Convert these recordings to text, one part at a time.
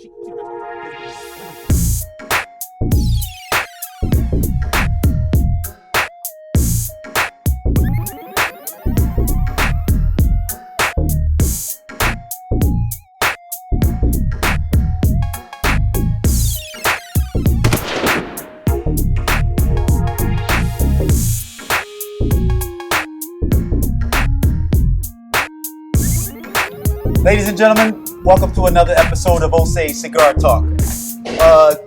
Ladies and gentlemen, welcome to another episode of Osaje Cigar Talk.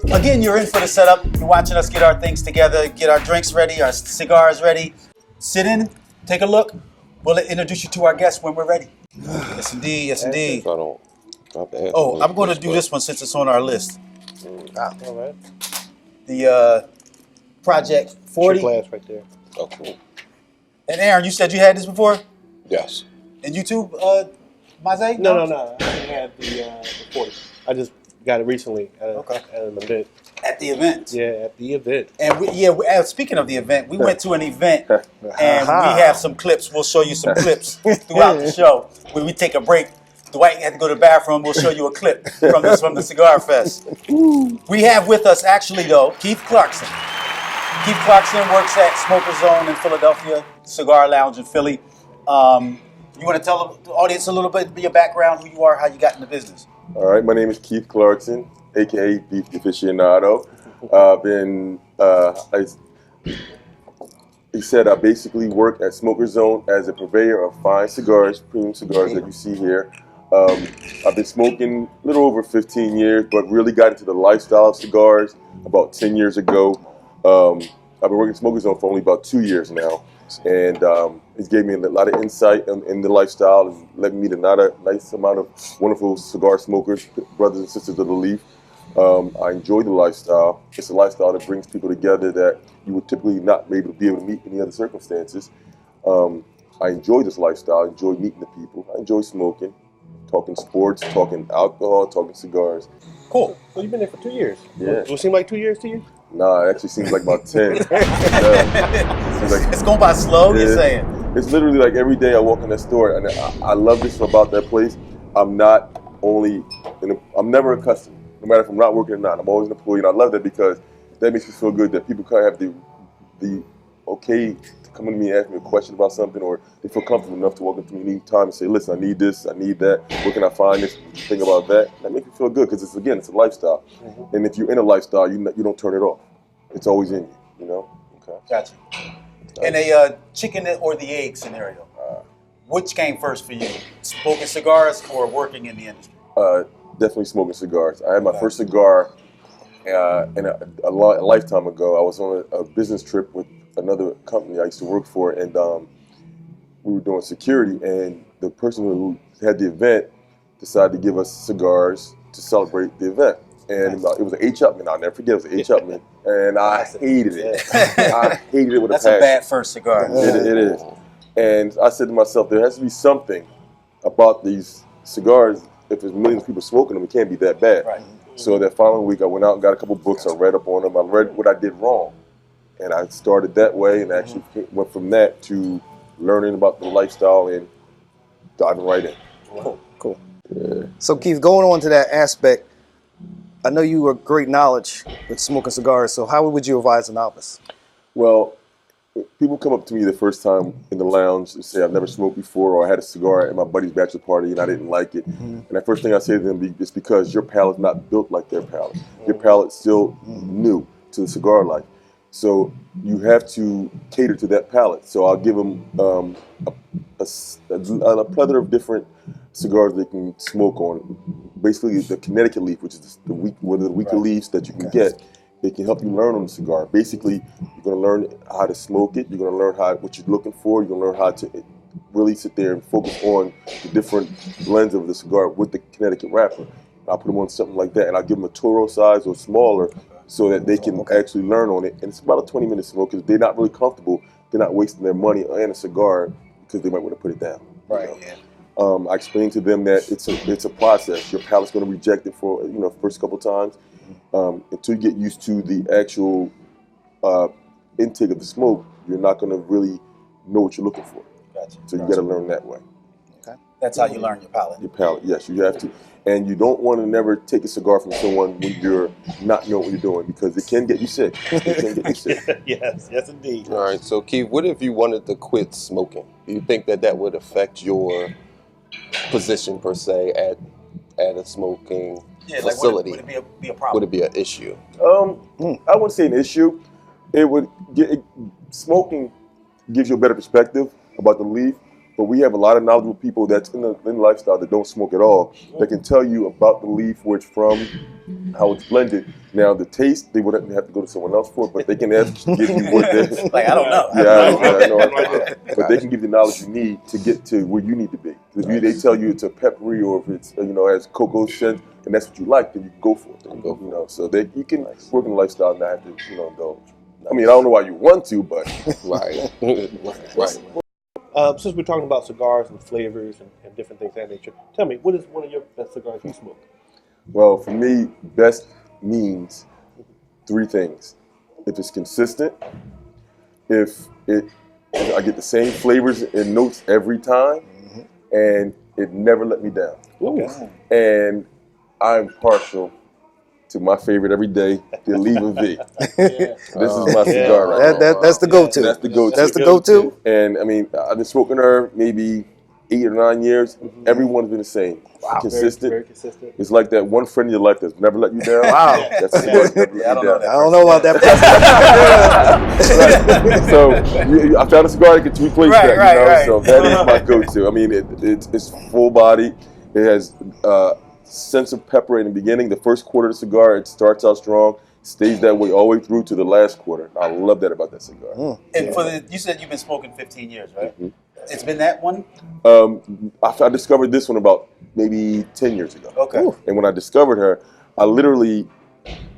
Again, you're in for the setup. You're watching us get our things together, get our drinks ready, our cigars ready. Sit in, take a look. We'll introduce you to our guests when we're ready. Yes, indeed. Yes, indeed. Oh, I'm going to do this one since it's on our list. All right. The Project 40. Glass right there. Oh, cool. And Aaron, you said you had this before? Yes. And you too, Mizzay? No. I had the 40. I just got it recently at an event. At the event. Yeah, at the event. And speaking of the event, we went to an event and we have some clips. We'll show you some clips throughout the show. When we take a break, Dwight had to go to the bathroom. We'll show you a clip from the Cigar Fest. We have with us actually though Keith Clarkson. Keith Clarkson works at Smoker Zone in Philadelphia, Cigar Lounge in Philly. You want to tell the audience a little bit of your background, who you are, how you got in the business? All right, my name is Keith Clarkson, a.k.a. Beef Aficionado. He said I basically work at Smoker Zone as a purveyor of fine cigars, premium cigars that you see here. I've been smoking a little over 15 years, but really got into the lifestyle of cigars about 10 years ago. I've been working at Smoker Zone for only about 2 years now. And it gave me a lot of insight in the lifestyle and let me meet a nice amount of wonderful cigar smokers, brothers and sisters of the leaf. I enjoy the lifestyle. It's a lifestyle that brings people together that you would typically not be able to meet in any other circumstances. I enjoy this lifestyle. I enjoy meeting the people. I enjoy smoking, talking sports, talking alcohol, talking cigars. Cool. So you've been there for 2 years. Yeah. Does it seem like 2 years to you? Nah, it actually seems like about 10. It's going by slow, you're saying? It's literally like every day I walk in that store, and I love this about that place. I'm never a customer, no matter if I'm not working or not. I'm always an employee, and I love that because that makes me feel good that people kind of have the okay to come to me and ask me a question about something, or they feel comfortable enough to walk up to me any time and say, listen, I need this, I need that, where can I find this, think about that. That makes me feel good because it's a lifestyle. Mm-hmm. And if you're in a lifestyle, you don't turn it off. It's always in you, Okay. Gotcha. In a chicken or the egg scenario, which came first for you? Smoking cigars or working in the industry? Definitely smoking cigars. I had my first cigar a lifetime ago. I was on a business trip with another company I used to work for, and we were doing security, and the person who had the event decided to give us cigars to celebrate the event. And it was an H. Upman. I'll never forget. It was an H. Upman. And I hated it. I hated it with a passion. That's a bad first cigar. It is. And I said to myself, there has to be something about these cigars. If there's millions of people smoking them, it can't be that bad. Right. So that following week, I went out and got a couple books. I read up on them. I read what I did wrong. And I started that way and actually went from that to learning about the lifestyle and diving right in. Cool. Yeah. So Keith, going on to that aspect, I know you have great knowledge with smoking cigars, so how would you advise a novice? Well, people come up to me the first time in the lounge and say, I've never smoked before, or I had a cigar at my buddy's bachelor party and I didn't like it. Mm-hmm. And the first thing I say to them is because your palate's not built like their palate. Your palate's still new to the cigar life. So you have to cater to that palate. So I'll give them a plethora of different cigars they can smoke on. Basically, the Connecticut leaf, which is one of the weaker leaves that you can get, they can help you learn on the cigar. Basically, you're going to learn how to smoke it. You're going to learn what you're looking for. You're going to learn how to really sit there and focus on the different blends of the cigar with the Connecticut wrapper. I'll put them on something like that, and I'll give them a Toro size or smaller so that they can actually learn on it. And it's about a 20-minute smoke because they're not really comfortable. They're not wasting their money and a cigar because they might want to put it down. Right. Yeah. I explained to them that it's a process. Your palate's going to reject it for first couple times until you get used to the actual intake of the smoke. You're not going to really know what you're looking for. Gotcha. So you got to learn that way. Okay. That's how you learn your palate. Your palate, yes, you have to. And you don't want to never take a cigar from someone when you're not knowing what you're doing, because it can get you sick. It can get you sick. Yes, indeed. All right, so Keith, what if you wanted to quit smoking? Do you think that would affect your position per se at a smoking facility? Like would it be a problem? Would it be an issue? I wouldn't say an issue. Smoking gives you a better perspective about the leaf. But we have a lot of knowledgeable people that's in the lifestyle that don't smoke at all, that can tell you about the leaf, where it's from, how it's blended. Now, the taste, they wouldn't have to go to someone else for it, but they can actually give you what they... Like, I don't know. I know. But they can give you the knowledge you need to get to where you need to be. If they tell you it's a peppery, or if it's, has cocoa scent, and that's what you like, then you can go for it. So you can work in a lifestyle and not have to, indulge. I mean, I don't know why you want to, but... Right. Since we're talking about cigars and flavors and different things of that nature, tell me, what is one of your best cigars you smoke? Well, for me, best means three things. If it's consistent, if I get the same flavors and notes every time, and it never let me down. Okay. And I'm partial to my favorite every day, the Oliva V. This is my cigar right now. That's the go-to. That's the go-to. That's the go-to. And I mean, I've been smoking her maybe 8 or 9 years. Everyone's been the same. Wow. Consistent. Very consistent. It's like that one friend in your life that's never let you down. Wow. That's the cigar that's never let you down. I don't know about that. Right. So I found a cigar that can replace that. Right. So that is my go-to. I mean, it's full body. It has sense of pepper in the beginning. The first quarter of the cigar, it starts out strong, stays that way all the way through to the last quarter. I love that about that cigar. And you said you've been smoking 15 years, right? It's been that one? I discovered this one about maybe 10 years ago. Okay. And when I discovered her, I literally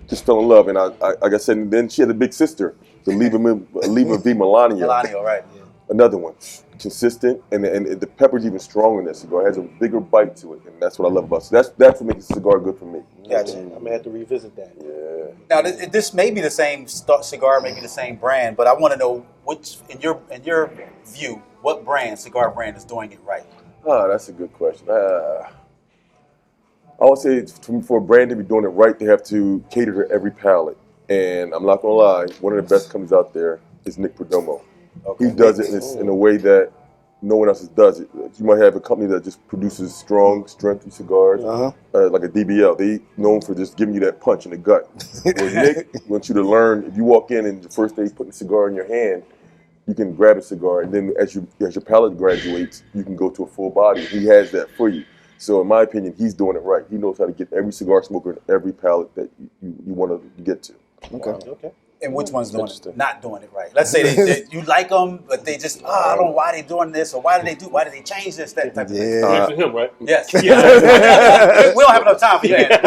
just fell in love. And like I said, and then she had a big sister, the Oliva V Melania. Melania, right. Yeah. Another one. Consistent, and the pepper's even stronger in that cigar. It has a bigger bite to it, and that's what I love about it. So that's what makes the cigar good for me. Gotcha. I'm gonna have to revisit that. Yeah. Now, this may be the same cigar, maybe the same brand, but I want to know which, in your view, what cigar brand is doing it right? That's a good question. I would say for a brand to be doing it right, they have to cater to every palate. And I'm not gonna lie, one of the best companies out there is Nick Perdomo. Okay. He does it in a way that no one else does it. You might have a company that just produces strong, strengthy cigars, like a DBL. They known for just giving you that punch in the gut. Where Nick wants you to learn. If you walk in and the first day putting a cigar in your hand, you can grab a cigar, and then as your palate graduates, you can go to a full body. He has that for you. So in my opinion, he's doing it right. He knows how to get every cigar smoker in every palate that you want to get to. Okay. And which one's not doing it right? Let's say you like them, but they just, I don't know why they're doing this, or why did they change this, that type of thing. Answer him, right? Yes. Yeah. We don't have enough time for that.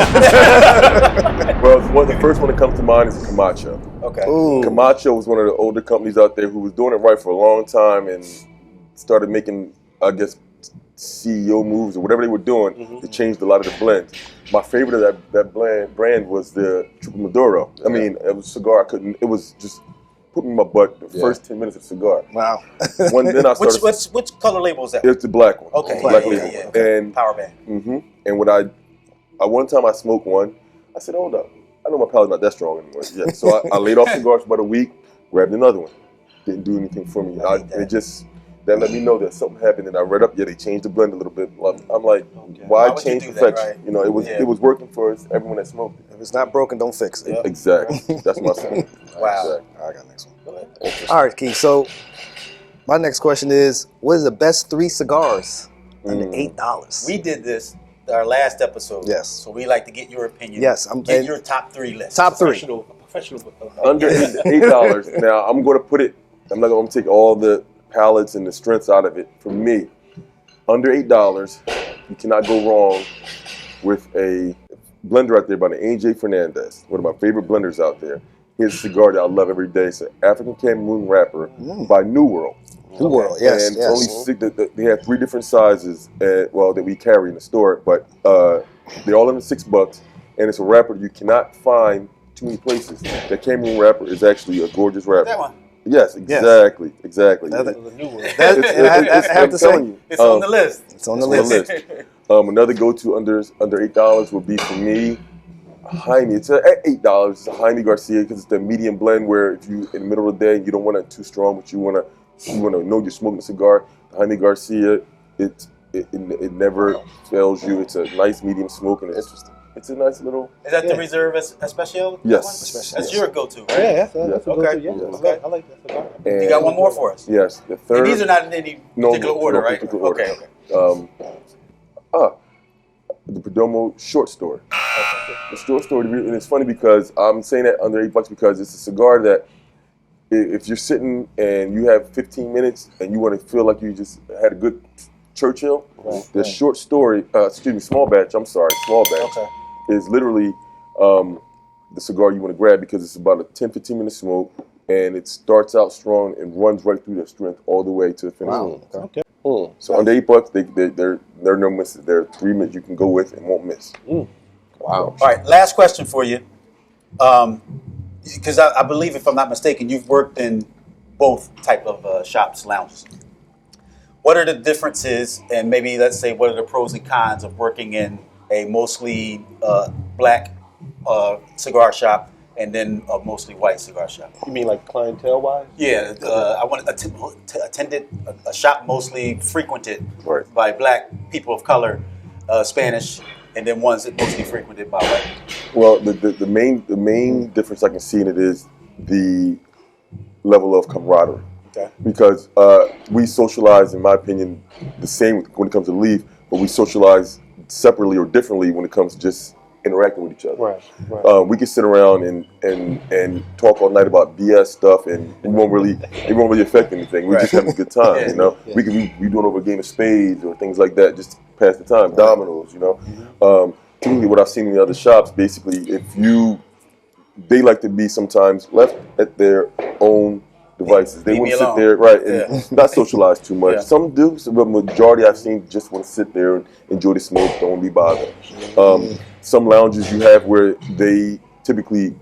Well, the first one that comes to mind is Camacho. Okay. Ooh. Camacho was one of the older companies out there who was doing it right for a long time and started making, I guess, CEO moves or whatever they were doing. They changed a lot of the blends. My favorite of that brand was the Triple Maduro. I mean, it was a cigar it was just put me in my butt the first 10 minutes of cigar. Wow. Then I started, which color label is that? it's the black one. Okay. Black Yeah. label. Okay. And Power band. And one time I smoked one, I said, hold up, I know my palate's not that strong anymore. Yeah. So I laid off cigars for about a week, grabbed another one. Didn't do anything for me. That let me know that something happened, and I read up. Yeah, they changed the blend a little bit. I'm like, why would you change do that, perfection? right? It was working for us. Everyone that smoked it. If it's not broken, don't fix it. Yep. Exactly. That's my saying. Wow. Exactly. I got next one. All right, Keith. So my next question is, what is the best 3 cigars under $8? We did this our last episode. Yes. So we like to get your opinion. Yes, get your top 3 list. Top 3. Professional. Under $8. Now I'm going to put it. I'm not going to take all the palettes and the strengths out of it. For me, under $8, you cannot go wrong with a blender out there by the AJ Fernandez, one of my favorite blenders out there. His cigar that I love every day. It's an African Cameroon wrapper by New World. New World, yes. And it's only they have 3 different sizes, that we carry in the store, but they're all under $6, and it's a wrapper you cannot find too many places. That Cameroon wrapper is actually a gorgeous wrapper. That one. Yes, exactly. Exactly. That was a new one. I have to say, It's on the list. it's on the list. Another go-to under $8 would be for me, Jaime. It's at $8. It's a Jaime Garcia because it's the medium blend where if you in the middle of the day you don't want it too strong, but you want to know you're smoking a cigar. Jaime Garcia, it never fails you. It's a nice medium smoke and it's a nice little. Is that the Reserve Especial? Yes. That's your go-to, right? Yeah, that's a Okay. good yeah. Okay. I like that cigar. And You got one more for us? Yes, the third. And these are not in any particular order, right? Particular order. Okay. The Perdomo short story. The short story, and it's funny because I'm saying that under $8 because it's a cigar that if you're sitting and you have 15 minutes and you want to feel like you just had a good Churchill, the short story, small batch is literally the cigar you want to grab because it's about a 10-15 minute smoke and it starts out strong and runs right through their strength all the way to the finish. Wow. Okay. So under $8, they're no misses. There are 3 minutes you can go with and won't miss. Wow. All right, last question for you. Because I believe, if I'm not mistaken, you've worked in both type of shops, lounges. What are the differences, and maybe let's say what are the pros and cons of working in a mostly black cigar shop and then a mostly white cigar shop? You mean like clientele-wise? Yeah, I attended a shop mostly frequented Right. by black people of color, Spanish, and then ones that mostly frequented by white. Well, the main difference I can see in it is the level of camaraderie. Okay. Because we socialize, in my opinion, the same when it comes to leaf, but we socialize separately or differently when it comes to just interacting with each other. Right. We can sit around and talk all night about BS stuff, and it won't really affect anything. We're just having a good time, you know. We could be doing over a game of spades or things like that, just to pass the time. Dominoes, you know. Typically, what I've seen in the other shops, basically, they like to be sometimes left at their own devices. They want to sit there, right, and not socialize too much. Yeah. Some do, but majority I've seen just want to sit there and enjoy the smoke, don't want to be bothered. Some lounges you have where they typically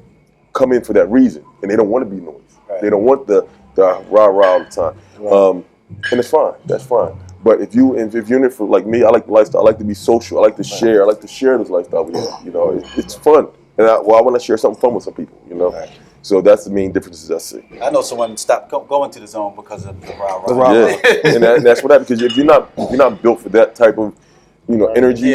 come in for that reason, and they don't want to be noisy. Right. They don't want the rah-rah all the time. Right. And it's fine. That's fine. But if you're in it for, like me, I like the lifestyle. I like to be social. I like to share. I like to share this lifestyle with you. You know, it's fun. And I want to share something fun with some people, you know. Right. So that's the main differences I see. I know someone stopped going to the zone because of the rah-rah. Yeah, and that's what happens. Because if you're not built for that type of, energy,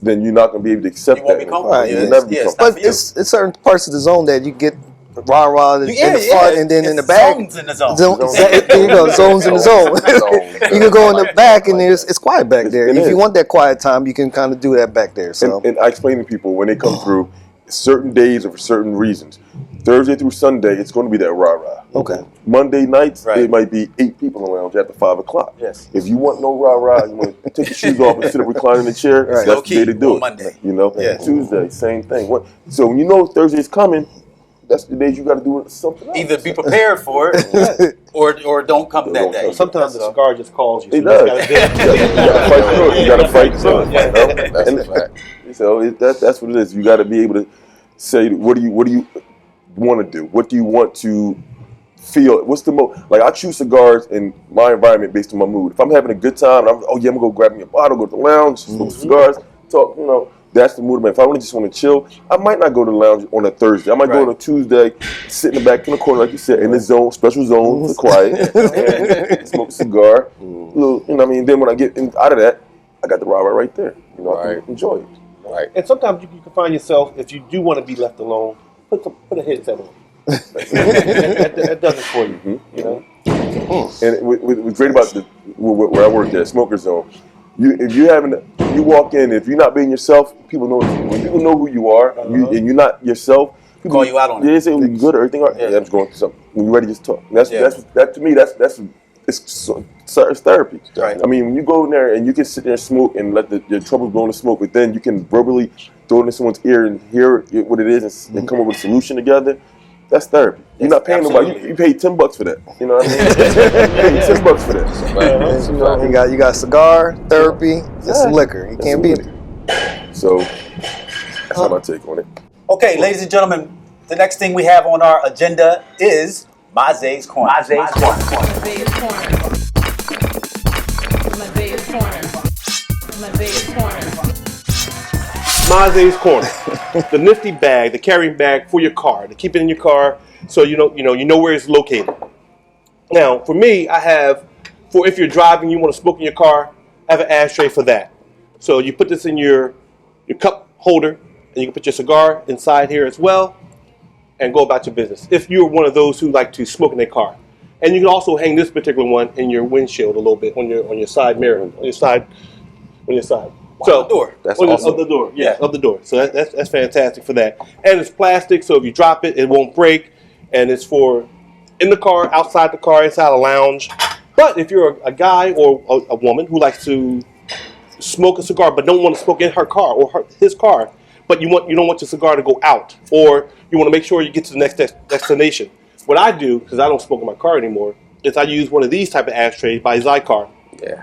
then you're not going to be able to accept You won't that. be comfortable. Right. You'll never be comfortable. But it's certain parts of the zone that you get rah-rah in the front, and then in the It's back. zones in the zone. There you go, zones in the zone. You can go in the back, and it's quiet back there. And if you want that quiet time, you can kind of do that back there. So, and I explain to people when they come through, certain days or for certain reasons. Thursday through Sunday, it's going to be that rah-rah. Okay. Monday nights, it might be 8 people in the lounge after 5 o'clock. Yes. If you want no rah-rah, you want to take your shoes off and sit up reclining in the chair, that's the day to do on it. Monday. You know? Yes. Tuesday, same thing. So when you know Thursday's coming, that's the days you got to do something else. Either be prepared for it or don't come that day. Sometimes the cigar just calls you. It does. You got to fight through it. You know? That's a fact. So that's what it is. You got to be able to say, what do you want to do? What do you want to feel? What's the most, like, I choose cigars in my environment based on my mood. If I'm having a good time, I'm going to go grab me a bottle, go to the lounge, smoke cigars, talk, that's the mood. If I just want to chill, I might not go to the lounge on a Thursday. I might go on a Tuesday, sit in the back in the corner, like you said, in the zone, special zone, for quiet, and smoke a cigar. Little, then when I get out of that, I got the rah-rah right there. I can enjoy it. Right. And sometimes you can find yourself, if you do want to be left alone, put a headset on. that does it for you. You know. And what's great about where I work at, Smoker Zone, you walk in, if you're not being yourself, people know. When people know who you are, and you're not yourself, people call you out on it. They say, "You good? Everything all right?" Yeah, I'm just going through something. When you're ready, just talk. And that to me, it's therapy. Right. I mean, when you go in there and you can sit there and smoke and let your troubles blow in the smoke, but then you can verbally throw it in someone's ear and hear what it is and come up with a solution together. That's therapy. You're not paying nobody. You pay $10 for that. You know what I mean? You pay $10 for that. You got cigar, therapy, and some liquor. You can't beat it. So that's how my take on it. Okay, ladies and gentlemen, the next thing we have on our agenda is Mozzie's Corner. Mozzie's Corner. Mizzay's Corner. Mizzay's Corner. Mizzay's Corner. Mozzie's Corner. The nifty bag, the carrying bag for your car, to keep it in your car so you know where it's located. Now, for me, I have, for if you're driving, you want to smoke in your car, I have an ashtray for that. So you put this in your cup holder, and you can put your cigar inside here as well, and go about your business. If you're one of those who like to smoke in their car. And you can also hang this particular one in your windshield a little bit, on your side mirror, on your side. So the door. That's of awesome. the door, yeah, of the door. So that's fantastic for that. And it's plastic, so if you drop it, it won't break. And it's for in the car, outside the car, inside a lounge. But if you're a guy or a woman who likes to smoke a cigar but don't want to smoke in her car or his car, but you don't want your cigar to go out, or you want to make sure you get to the next destination. What I do, because I don't smoke in my car anymore, is I use one of these type of ashtrays by Cigar. Yeah.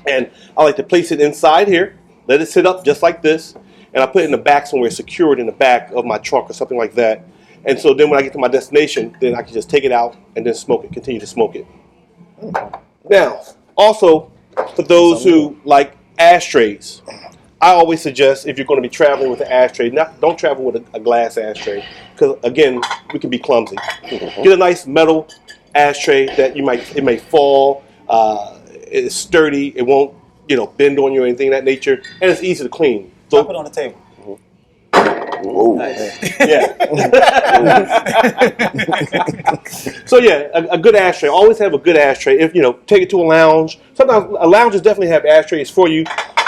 And I like to place it inside here, let it sit up just like this, and I put it in the back somewhere, secured in the back of my trunk or something like that. And so then when I get to my destination, then I can just take it out and then smoke it, continue to smoke it. Now, also, for those who like ashtrays, I always suggest if you're going to be traveling with an ashtray, don't travel with a glass ashtray, because again, we can be clumsy. Get a nice metal ashtray that it may fall, it's sturdy, it won't bend on you or anything of that nature, and it's easy to clean. So Drop it on the table. Whoa. Nice. yeah. So yeah, a good ashtray. Always have a good ashtray. If take it to a lounge. Sometimes lounges definitely have ashtrays for you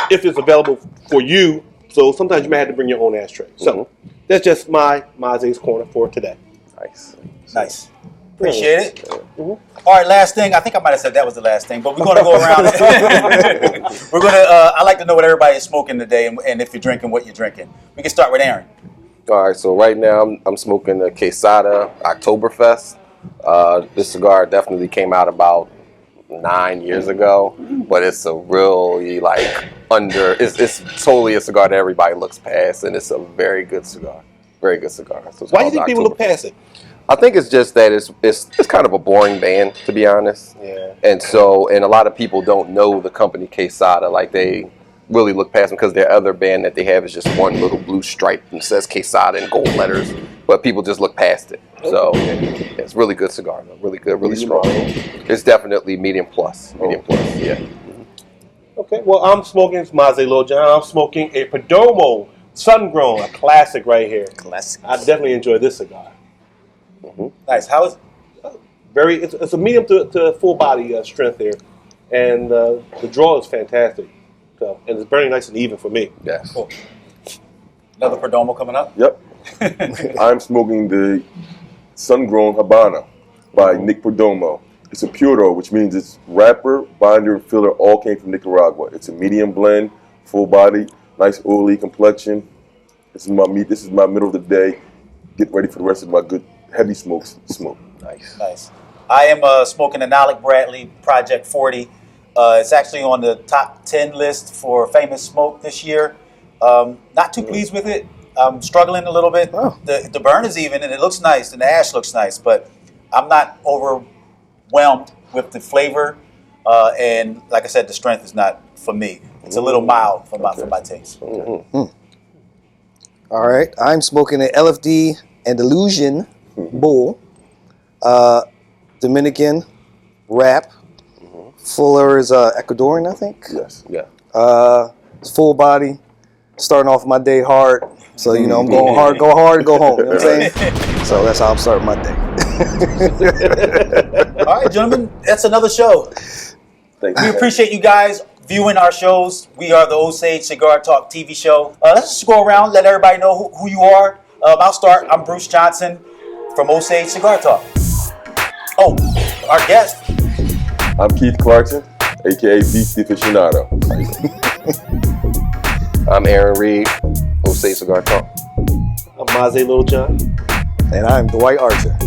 if it's available for you. So sometimes you may have to bring your own ashtray. So that's just my Mozzie's Corner for today. Nice. Appreciate it. All right, last thing. I think I might have said that was the last thing, but we're going to go around. I like to know what everybody is smoking today, and if you're drinking, what you're drinking. We can start with Aaron. All right, so right now I'm smoking the Quesada Oktoberfest. This cigar definitely came out about 9 years ago, but it's a really it's totally a cigar that everybody looks past, and it's a very good cigar. Very good cigar. So why do you think people look past it? I think it's just that it's kind of a boring band, to be honest. Yeah. And a lot of people don't know the company Quesada. Like, they really look past them because their other band that they have is just one little blue stripe and says Quesada in gold letters, but people just look past it. So it's a really good cigar, though. Really good, really strong. It's definitely medium plus. Yeah. Okay, well, I'm smoking Mizzay Littlejohn. I'm smoking a Perdomo Sun-Grown, a classic right here. Classic. I definitely enjoy this cigar. Nice. How is it? It's a medium to full body strength there, and the draw is fantastic. So, and it's burning nice and even for me. Yes. Cool. Another Perdomo coming up? Yep. I'm smoking the Sun-Grown Habana by Nick Perdomo. It's a puro, which means its wrapper, binder, and filler all came from Nicaragua. It's a medium blend, full body, nice oily complexion. This is my middle of the day. Get ready for the rest of my good heavy smokes. Nice. I am smoking an Alec Bradley Project 40. It's actually on the top 10 list for famous smoke this year. Not too pleased with it. I'm struggling a little bit. Oh. The burn is even, and it looks nice, and the ash looks nice, but I'm not overwhelmed with the flavor. And like I said, the strength is not for me. It's a little mild for my taste. All right, I'm smoking an LFD Andalusian Bull, Dominican wrap. Fuller is Ecuadorian, I think. Yes. Yeah. It's full body. Starting off my day hard, so I'm going hard, go home. You know what I'm saying? So that's how I'm starting my day. All right, gentlemen, that's another show. Thank We you. appreciate you guys viewing our shows. We are the Osaje Cigar Talk TV show. Let's just go around, let everybody know who you are. I'll start. I'm Bruce Johnson from Osaje Cigar Talk. Oh, our guest. I'm Keith Clarkson, a.k.a. Beef the Aficionado. I'm Aaron Reid, Osaje Cigar Talk. I'm Mizzay Littlejohn. And I'm Dwight Archer.